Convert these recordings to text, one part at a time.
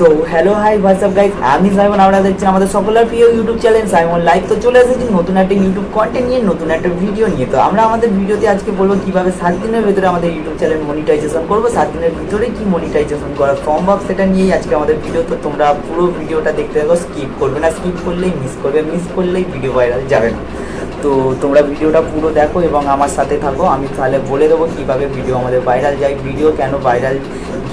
তো hello hi WhatsApp guys, আমি Simon. আপনারা দেখছেন আমাদের সকলের প্রিয় ইউটিউব চ্যানেল সাইমন লাইভ। তো চলে এসেছি নতুন একটা ইউটিউব কন্টেন্ট নিয়ে, নতুন একটা ভিডিও নিয়ে। তো আমরা আমাদের ভিডিওতে আজকে বলবো কীভাবে 7 দিনের ভেতরে আমাদের ইউটিউব চ্যানেল মনিটাইজেশন করবো। 7 দিনের ভিতরে কি মনিটাইজেশন করা সম্ভব সেটা নিয়েই আজকে আমাদের ভিডিও। তো তোমরা পুরো ভিডিওটা দেখতে থাকো, স্কিপ করবে না, স্কিপ করলেই মিস করবে, মিস করলেই ভিডিও ভাইরাল যাবে না। তো তোমরা ভিডিওটা পুরো দেখো এবং আমার সাথে থাকো। আমি তাহলে বলে দেবো কীভাবে ভিডিও আমাদের ভাইরাল যায়, ভিডিও কেন ভাইরাল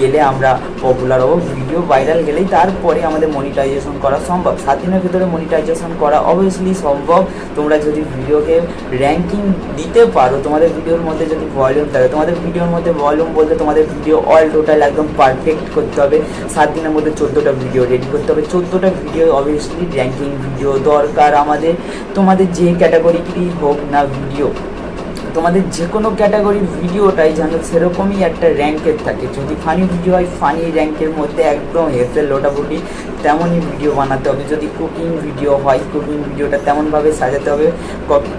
গেলে আমরা পপুলার হবো, ভিডিও ভাইরাল গেলেই তারপরে আমাদের মনিটাইজেশন করা সম্ভব। 7 দিনের ভিতরে মনিটাইজেশন করা অবভিয়াসলি সম্ভব। তোমরা যদি ভিডিওকে র্যাঙ্কিং দিতে পারো, তোমাদের ভিডিওর মধ্যে যদি ভলিউম থাকে, তোমাদের ভিডিওর মধ্যে ভলিউম বলতে তোমাদের ভিডিও অল টোটাল একদম পারফেক্ট করতে হবে। 7 দিনের মধ্যে 14টা ভিডিও রেডি করতে হবে। 14টা ভিডিও অবভিয়াসলি র্যাঙ্কিং ভিডিও দরকার আমাদের। তোমাদের যে ক্যাটাগরিরই হোক না ভিডিও, তোমাদের যে কোনো ক্যাটাগরির ভিডিওটাই যেন সেরকমই একটা র্যাঙ্কের থাকে। যদি ফানি ভিডিও হয়, ফানি র্যাঙ্কের মধ্যে একদম হেসেল লোটাপুটি তেমনই ভিডিও বানাতে হবে। যদি কুকিং ভিডিও হয়, কুকিং ভিডিওটা তেমনভাবে সাজাতে হবে।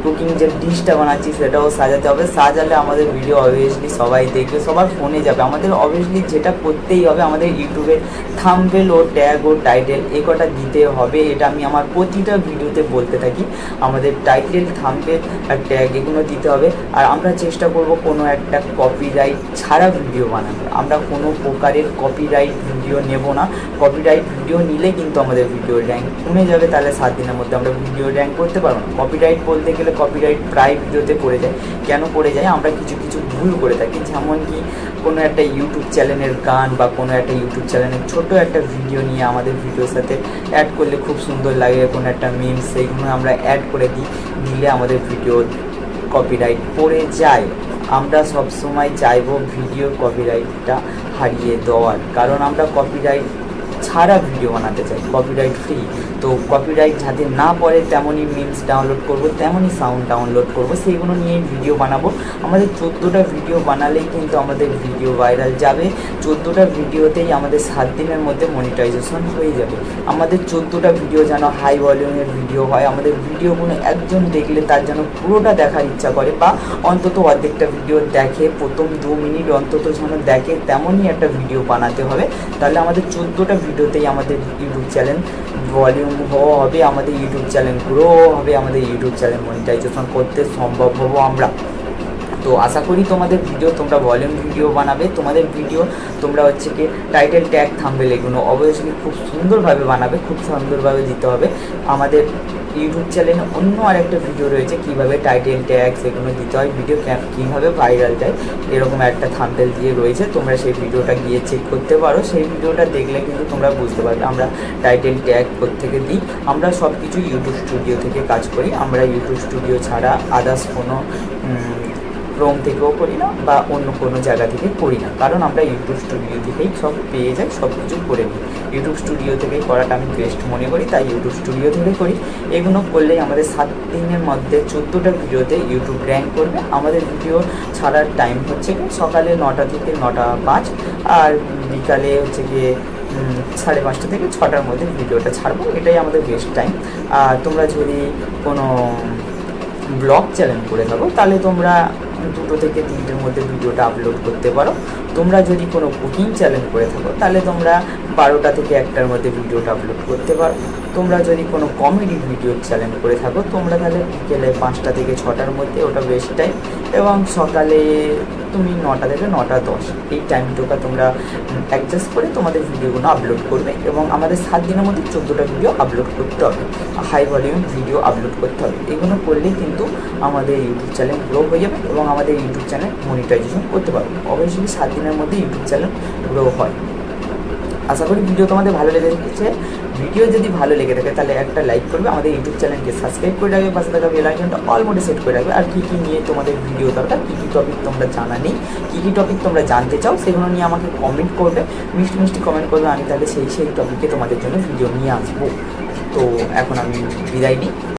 কুকিং যে ডিশটা বানাচ্ছি সেটাও সাজাতে হবে। সাজালে আমাদের ভিডিও অবভিয়াসলি সবাই দেখবে, সবার ফোনে যাবে। আমাদের অবভিয়াসলি যেটা করতেই হবে, আমাদের ইউটিউবের থাম্বনেল ও ট্যাগ ও টাইটেল এ কটা দিতে হবে। এটা আমি আমার প্রতিটা ভিডিওতে বলতে থাকি। আমাদের টাইটেল, থাম্বনেল আর ট্যাগ এগুলো দিতে হবে। আর আমরা চেষ্টা করব কোনো একটা কপিরাইট ছাড়া ভিডিও বানাতে। আমরা কোনো প্রকারের কপিরাইট ভিডিও নেব না। কপিরাইট ভিডিও নিলে কিন্তু আমাদের ভিডিও র্যাঙ্ক কমে যাবে। তাহলে 7 দিনের মধ্যে আমরা ভিডিও র্যাঙ্ক করতে পারবো না। কপিরাইট বলতে গেলে কপিরাইট প্রায় ভিডিওতে পড়ে যায়। কেন পড়ে যায়? আমরা কিছু কিছু ভুল করে থাকি। যেমন কি কোনো একটা ইউটিউব চ্যানেলের গান বা কোনো একটা ইউটিউব চ্যানেলের ছোটো একটা ভিডিও নিয়ে আমাদের ভিডিওর সাথে অ্যাড করলে খুব সুন্দর লাগে, কোনো একটা মিমস, সেইগুলো আমরা অ্যাড করে দিলে আমাদের ভিডিও কপিরাইট পড়ে যায়। আমরা সবসময় চাইবো ভিডিওর কপিরাইটটা হারিয়ে দেওয়ার, কারণ আমরা কপিরাইট ছাড়া ভিডিও বানাতে চাই, কপিরাইট ফ্রি। তো কপিরাইট যাতে না পড়ে তেমনই মিমস ডাউনলোড করব, তেমনই সাউন্ড ডাউনলোড করব, সেইগুলো নিয়েই ভিডিও বানাবো। আমাদের 14টা ভিডিও বানালেই কিন্তু আমাদের ভিডিও ভাইরাল যাবে। 14টা ভিডিওতেই আমাদের 7 দিনের মধ্যে মনিটাইজেশন হয়ে যাবে। আমাদের 14টা ভিডিও যেন হাই ভলিউমের ভিডিও হয়। আমাদের ভিডিওগুলো একজন দেখলে তার যেন পুরোটা দেখার ইচ্ছা করে, বা অন্তত অর্ধেকটা ভিডিও দেখে, প্রথম 2 মিনিট অন্তত যেন দেখে, তেমনই একটা ভিডিও বানাতে হবে। তাহলে আমাদের 14টা ভিডিওতেই আমাদের ইউটিউব চ্যানেল ভলিউম হবে, আমাদের ইউটিউব চ্যানেল গ্রো হবে, আমাদের ইউটিউব চ্যানেল মনিটাইজেশন করতে সম্ভব হবো আমরা। তো আশা করি তোমাদের ভিডিও, তোমরা ভলিউম ভিডিও বানাবে। তোমাদের ভিডিও তোমরা হচ্ছে কি টাইটেল, ট্যাগ, থাম্বনেল এগুলো অবভিয়াসলি খুব সুন্দরভাবে বানাবে, খুব সুন্দরভাবে দিতে হবে। আমাদের ইউটিউব চ্যানেলে অন্য আরেকটা ভিডিও রয়েছে কীভাবে টাইটেল, ট্যাগ সেগুলো দিতে হয়, ভিডিও কীভাবে ভাইরাল যায়, এরকম একটা থাম্বনেল দিয়ে রয়েছে। তোমরা সেই ভিডিওটা গিয়ে চেক করতে পারো। সেই ভিডিওটা দেখলে কিন্তু তোমরা বুঝতে পারবে আমরা টাইটেল, ট্যাগ কোত্থেকে দিই। আমরা সব কিছু ইউটিউব স্টুডিও থেকে কাজ করি। আমরা ইউটিউব স্টুডিও ছাড়া আদার্স কোনো ক্রোম থেকেও করি না, বা অন্য কোনো জায়গা থেকে করি না, কারণ আমরা ইউটিউব স্টুডিও থেকেই সব পেয়ে যাই, সব কিছু করে নিই। ইউটিউব স্টুডিও থেকেই করাটা আমি বেস্ট মনে করি, তাই ইউটিউব স্টুডিও থেকে করি। এগুলো করলেই আমাদের 7 দিনের মধ্যে 14টা ভিডিওতে ইউটিউব র্যাঙ্ক করবে। আমাদের ভিডিও ছাড়ার টাইম হচ্ছে কি সকালে 9টা থেকে 9:05, আর বিকালে হচ্ছে গিয়ে 5:30 থেকে 6টার মধ্যে ভিডিওটা ছাড়বো। এটাই আমাদের বেস্ট টাইম। আর তোমরা যদি কোনো ব্লগ চ্যানেল করে থাকো, তাহলে তোমরা 2টো থেকে 3টের মধ্যে ভিডিওটা আপলোড করতে পারো। তোমরা যদি কোনো কুকিং চ্যানেল করে থাকো, তাহলে তোমরা 12টা থেকে 1টার মধ্যে ভিডিওটা আপলোড করতে পারো। তোমরা যদি কোনো কমেডি ভিডিও চ্যানেল করে থাকো, তোমরা তাহলে বিকেলে 5টা থেকে 6টার মধ্যে, ওটা বেস্ট টাইম। এবং সকালে তুমি 9টা থেকে 9:10 এই টাইমটুকু তোমরা অ্যাডজাস্ট করে তোমাদের ভিডিওগুলো আপলোড করবে। এবং আমাদের 7 দিনের মধ্যে 14টা ভিডিও আপলোড করতে হবে, হাই ভলিউম ভিডিও আপলোড করতে হবে। এগুলো করলেই কিন্তু আমাদের ইউটিউব চ্যানেল গ্রো হয়ে যাবে এবং আমাদের ইউটিউব চ্যানেল মনিটাইজেশন করতে পারবে। অবশ্যই 7 দিনের মধ্যে ইউটিউব চ্যানেল গ্রো হয়। আশা করি ভিডিও তোমাদের ভালো লেগেছে। ভিডিও যদি ভালো লেগে থাকে তাহলে একটা লাইক করবে, আমাদের ইউটিউব চ্যানেলকে সাবস্ক্রাইব করে রাখবে, পাশে থাকা বেল আইকনটা অল মোডে সেট করে রাখবে। আর কী কী নিয়ে তোমাদের ভিডিও দরকার, কী কী টপিক তোমরা জানা নেই, কী কী টপিক তোমরা জানতে চাও, সেগুলো নিয়ে আমাকে কমেন্ট করবে, মিষ্টি মিষ্টি কমেন্ট করবে। আমি তাহলে সেই টপিকে তোমাদের জন্য ভিডিও নিয়ে আসবো। তো এখন আমি বিদায় নিই।